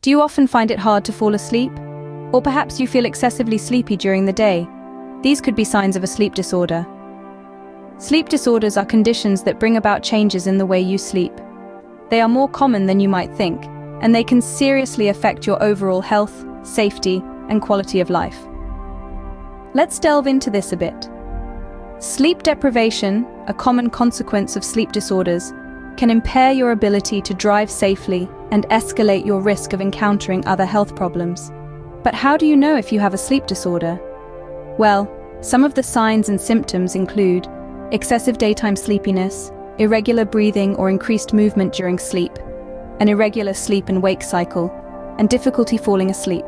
Do you often find it hard to fall asleep? Or perhaps you feel excessively sleepy during the day? These could be signs of a sleep disorder. Sleep disorders are conditions that bring about changes in the way you sleep. They are more common than you might think, and they can seriously affect your overall health, safety, and quality of life. Let's delve into this a bit. Sleep deprivation, a common consequence of sleep disorders, can impair your ability to drive safely and escalate your risk of encountering other health problems. But how do you know if you have a sleep disorder? Well, some of the signs and symptoms include excessive daytime sleepiness, irregular breathing or increased movement during sleep, an irregular sleep and wake cycle, and difficulty falling asleep.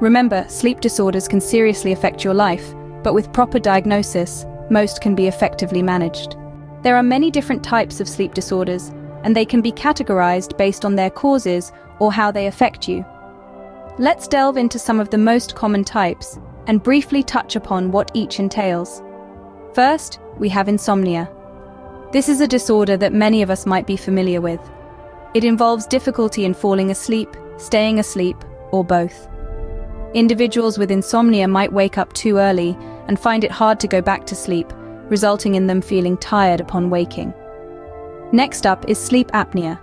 Remember, sleep disorders can seriously affect your life, but with proper diagnosis, most can be effectively managed. There are many different types of sleep disorders, and they can be categorized based on their causes or how they affect you. Let's delve into some of the most common types and briefly touch upon what each entails. First, we have insomnia. This is a disorder that many of us might be familiar with. It involves difficulty in falling asleep, staying asleep, or both. Individuals with insomnia might wake up too early and find it hard to go back to sleep, resulting in them feeling tired upon waking. Next up is sleep apnea.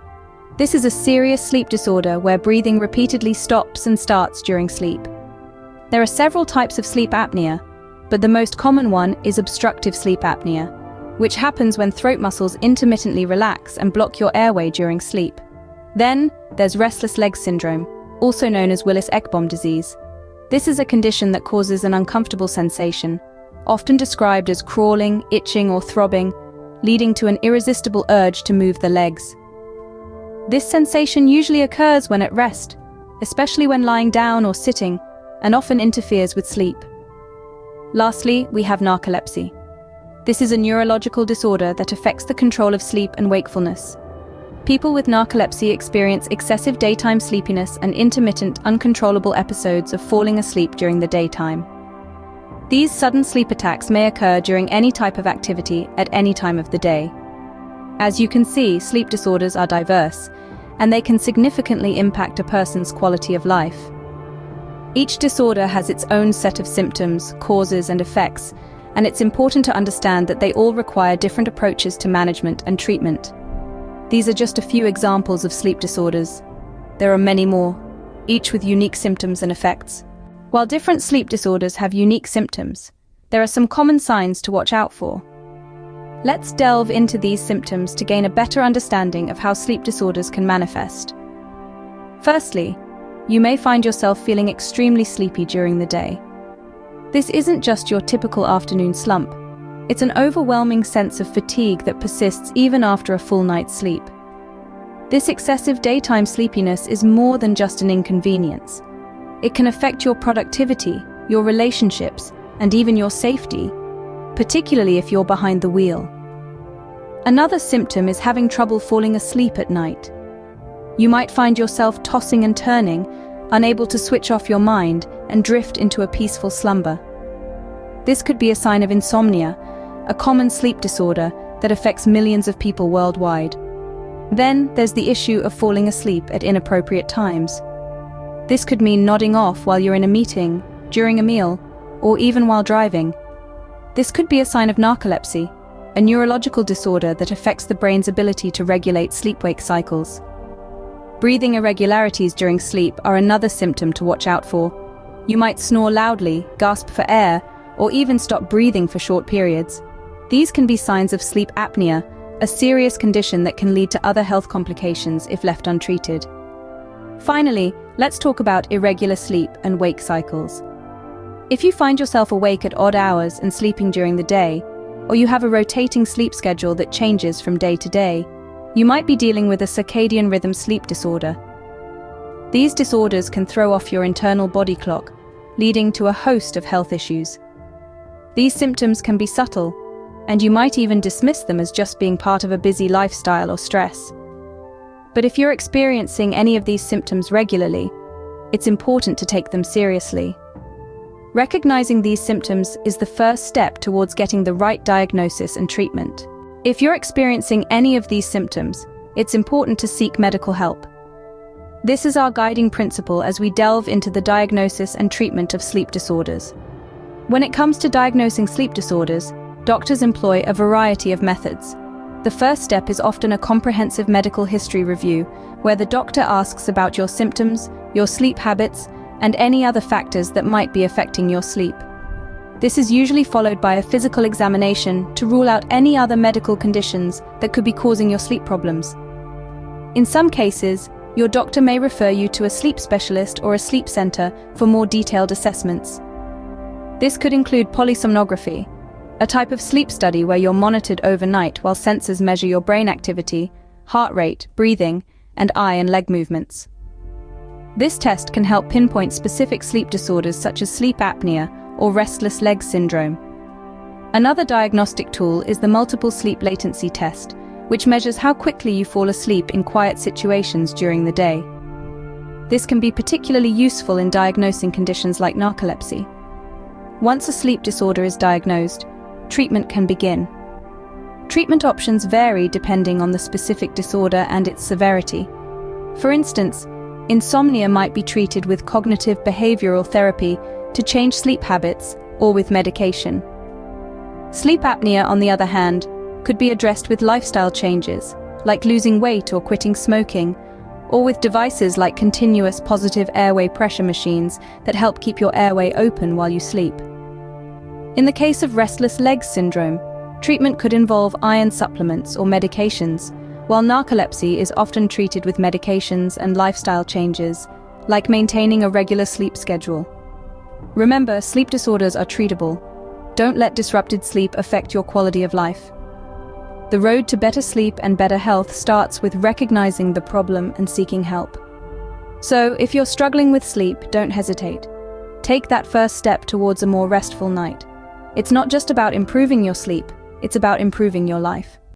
This is a serious sleep disorder where breathing repeatedly stops and starts during sleep. There are several types of sleep apnea, but the most common one is obstructive sleep apnea, which happens when throat muscles intermittently relax and block your airway during sleep. Then, there's restless leg syndrome, also known as Willis-Ekbom disease. This is a condition that causes an uncomfortable sensation, often described as crawling, itching, or throbbing, leading to an irresistible urge to move the legs. This sensation usually occurs when at rest, especially when lying down or sitting, and often interferes with sleep. Lastly, we have narcolepsy. This is a neurological disorder that affects the control of sleep and wakefulness. People with narcolepsy experience excessive daytime sleepiness and intermittent, uncontrollable episodes of falling asleep during the daytime. These sudden sleep attacks may occur during any type of activity at any time of the day. As you can see, sleep disorders are diverse, and they can significantly impact a person's quality of life. Each disorder has its own set of symptoms, causes, and effects, and it's important to understand that they all require different approaches to management and treatment. These are just a few examples of sleep disorders. There are many more, each with unique symptoms and effects. While different sleep disorders have unique symptoms, there are some common signs to watch out for. Let's delve into these symptoms to gain a better understanding of how sleep disorders can manifest. Firstly, you may find yourself feeling extremely sleepy during the day. This isn't just your typical afternoon slump. It's an overwhelming sense of fatigue that persists even after a full night's sleep. This excessive daytime sleepiness is more than just an inconvenience. It can affect your productivity, your relationships, and even your safety, particularly if you're behind the wheel. Another symptom is having trouble falling asleep at night. You might find yourself tossing and turning, unable to switch off your mind and drift into a peaceful slumber. This could be a sign of insomnia, a common sleep disorder that affects millions of people worldwide. Then there's the issue of falling asleep at inappropriate times. This could mean nodding off while you're in a meeting, during a meal, or even while driving. This could be a sign of narcolepsy, a neurological disorder that affects the brain's ability to regulate sleep-wake cycles. Breathing irregularities during sleep are another symptom to watch out for. You might snore loudly, gasp for air, or even stop breathing for short periods. These can be signs of sleep apnea, a serious condition that can lead to other health complications if left untreated. Finally, let's talk about irregular sleep and wake cycles. If you find yourself awake at odd hours and sleeping during the day, or you have a rotating sleep schedule that changes from day to day, you might be dealing with a circadian rhythm sleep disorder. These disorders can throw off your internal body clock, leading to a host of health issues. These symptoms can be subtle, and you might even dismiss them as just being part of a busy lifestyle or stress. But if you're experiencing any of these symptoms regularly, it's important to take them seriously. Recognizing these symptoms is the first step towards getting the right diagnosis and treatment. If you're experiencing any of these symptoms, it's important to seek medical help. This is our guiding principle as we delve into the diagnosis and treatment of sleep disorders. When it comes to diagnosing sleep disorders, doctors employ a variety of methods. The first step is often a comprehensive medical history review, where the doctor asks about your symptoms, your sleep habits, and any other factors that might be affecting your sleep. This is usually followed by a physical examination to rule out any other medical conditions that could be causing your sleep problems. In some cases, your doctor may refer you to a sleep specialist or a sleep center for more detailed assessments. This could include polysomnography, a type of sleep study where you're monitored overnight while sensors measure your brain activity, heart rate, breathing, and eye and leg movements. This test can help pinpoint specific sleep disorders such as sleep apnea or restless leg syndrome. Another diagnostic tool is the multiple sleep latency test, which measures how quickly you fall asleep in quiet situations during the day. This can be particularly useful in diagnosing conditions like narcolepsy. Once a sleep disorder is diagnosed, treatment can begin. Treatment options vary depending on the specific disorder and its severity. For instance, insomnia might be treated with cognitive behavioral therapy to change sleep habits or with medication. Sleep apnea, on the other hand, could be addressed with lifestyle changes, like losing weight or quitting smoking, or with devices like continuous positive airway pressure machines that help keep your airway open while you sleep. In the case of restless leg syndrome, treatment could involve iron supplements or medications, while narcolepsy is often treated with medications and lifestyle changes, like maintaining a regular sleep schedule. Remember, sleep disorders are treatable. Don't let disrupted sleep affect your quality of life. The road to better sleep and better health starts with recognizing the problem and seeking help. So, if you're struggling with sleep, don't hesitate. Take that first step towards a more restful night. It's not just about improving your sleep, it's about improving your life.